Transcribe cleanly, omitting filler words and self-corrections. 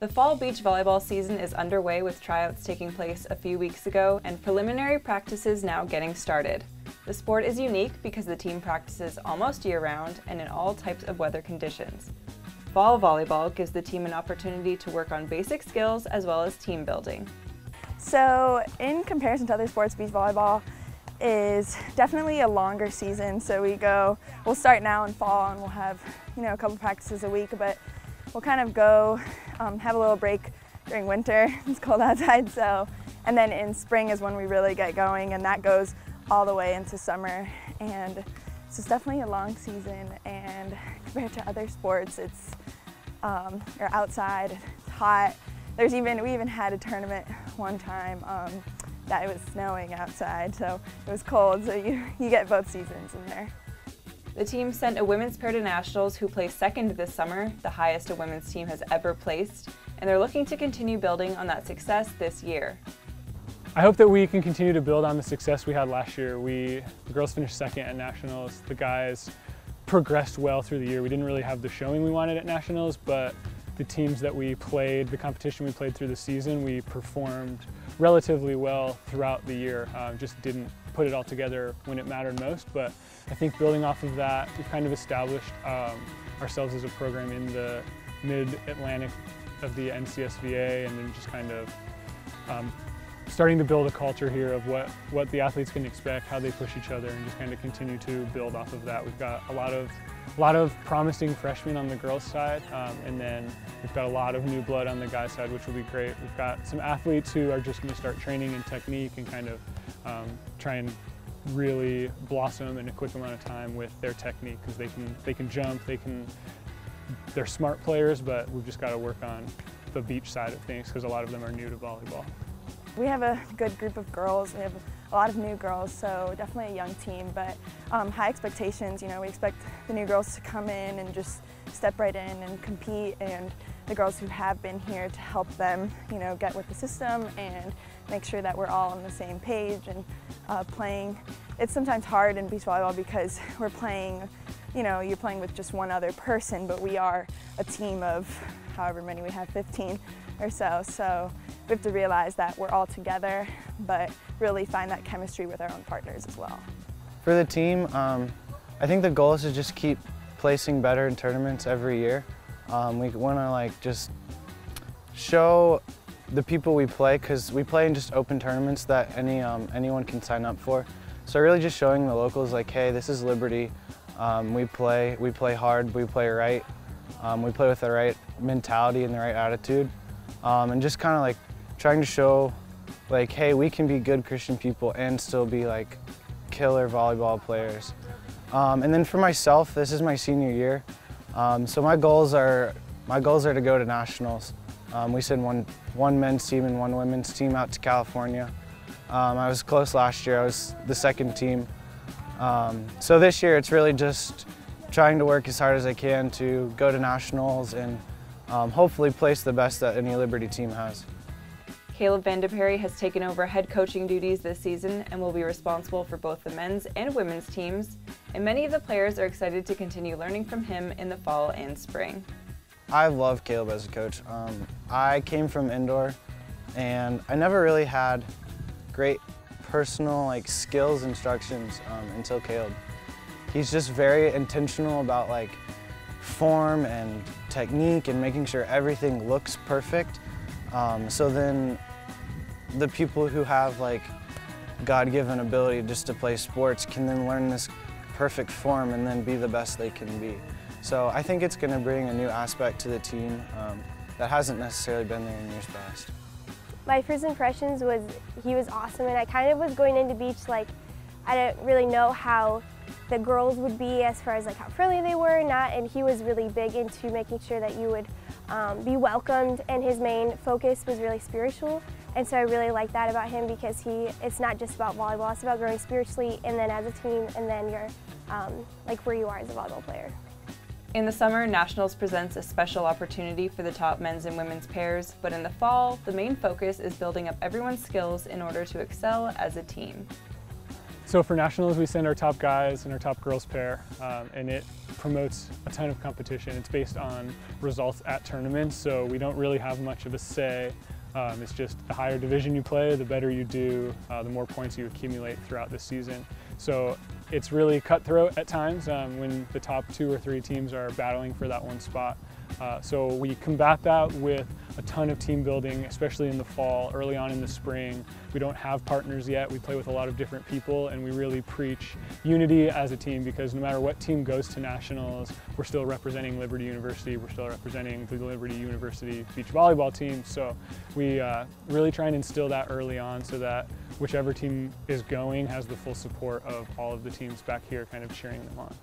The fall beach volleyball season is underway with tryouts taking place a few weeks ago and preliminary practices now getting started. The sport is unique because the team practices almost year-round and in all types of weather conditions. Fall volleyball gives the team an opportunity to work on basic skills as well as team building. So in comparison to other sports, beach volleyball is definitely a longer season. So we'll start now in fall and we'll have, a couple practices a week, but we'll kind of go have a little break during winter. It's cold outside, and then in spring is when we really get going, and that goes all the way into summer. And so it's definitely a long season, and compared to other sports, you're outside, it's hot. We even had a tournament one time that it was snowing outside, so it was cold, so you get both seasons in there. The team sent a women's pair to nationals who placed second this summer, the highest a women's team has ever placed, and they're looking to continue building on that success this year. I hope that we can continue to build on the success we had last year. The girls finished second at nationals. The guys progressed well through the year. We didn't really have the showing we wanted at nationals, but the teams that we played, the competition we played through the season, we performed relatively well throughout the year. Just didn't put it all together when it mattered most, but I think building off of that, we've kind of established ourselves as a program in the mid-Atlantic of the NCSVA, and then just kind of starting to build a culture here of what the athletes can expect, how they push each other, and just kind of continue to build off of that. We've got a lot of promising freshmen on the girls' side, and then we've got a lot of new blood on the guys' side, which will be great. We've got some athletes who are just going to start training in technique and kind of try and really blossom in a quick amount of time with their technique, because they can jump, they're smart players, but we've just got to work on the beach side of things because a lot of them are new to volleyball. We have a good group of girls. We have a lot of new girls, so definitely a young team, but high expectations. We expect the new girls to come in and just step right in and compete, and the girls who have been here to help them, get with the system and make sure that we're all on the same page and playing. It's sometimes hard in beach volleyball because we're playing, you're playing with just one other person, but we are a team of however many we have, 15 or so. So we have to realize that we're all together, but really find that chemistry with our own partners as well. For the team, I think the goal is to just keep placing better in tournaments every year. We want to just show the people we play, because we play in just open tournaments that anyone can sign up for. So really just showing the locals hey, this is Liberty. We play hard, we play right, we play with the right mentality and the right attitude, and just kind of trying to show hey, we can be good Christian people and still be killer volleyball players. And then for myself, this is my senior year, so my goals are to go to nationals. We send one men's team and one women's team out to California. I was close last year. I was the second team. So this year it's really just trying to work as hard as I can to go to nationals and hopefully place the best that any Liberty team has. Kaleb Van De Perre has taken over head coaching duties this season and will be responsible for both the men's and women's teams, and many of the players are excited to continue learning from him in the fall and spring. I love Kaleb as a coach. I came from indoor, and I never really had great personal skills instructions until Kaleb. He's just very intentional about form and technique and making sure everything looks perfect. So then the people who have God-given ability just to play sports can then learn this perfect form and then be the best they can be. So I think it's going to bring a new aspect to the team that hasn't necessarily been there in years past. My first impressions was he was awesome, and I kind of was going into beach I didn't really know how the girls would be as far as how friendly they were or not, and he was really big into making sure that you would be welcomed, and his main focus was really spiritual. And so I really like that about him, because it's not just about volleyball, it's about growing spiritually and then as a team, and then you're where you are as a volleyball player. In the summer, Nationals presents a special opportunity for the top men's and women's pairs, but in the fall, the main focus is building up everyone's skills in order to excel as a team. So for nationals, we send our top guys and our top girls pair, and it promotes a ton of competition. It's based on results at tournaments, so we don't really have much of a say. It's just the higher division you play, the better you do, the more points you accumulate throughout the season. So it's really cutthroat at times when the top 2 or 3 teams are battling for that one spot. So we combat that with a ton of team building, especially in the fall, early on in the spring. We don't have partners yet. We play with a lot of different people, and we really preach unity as a team, because no matter what team goes to nationals, we're still representing Liberty University. We're still representing the Liberty University beach volleyball team. So we really try and instill that early on so that whichever team is going has the full support of all of the teams back here kind of cheering them on.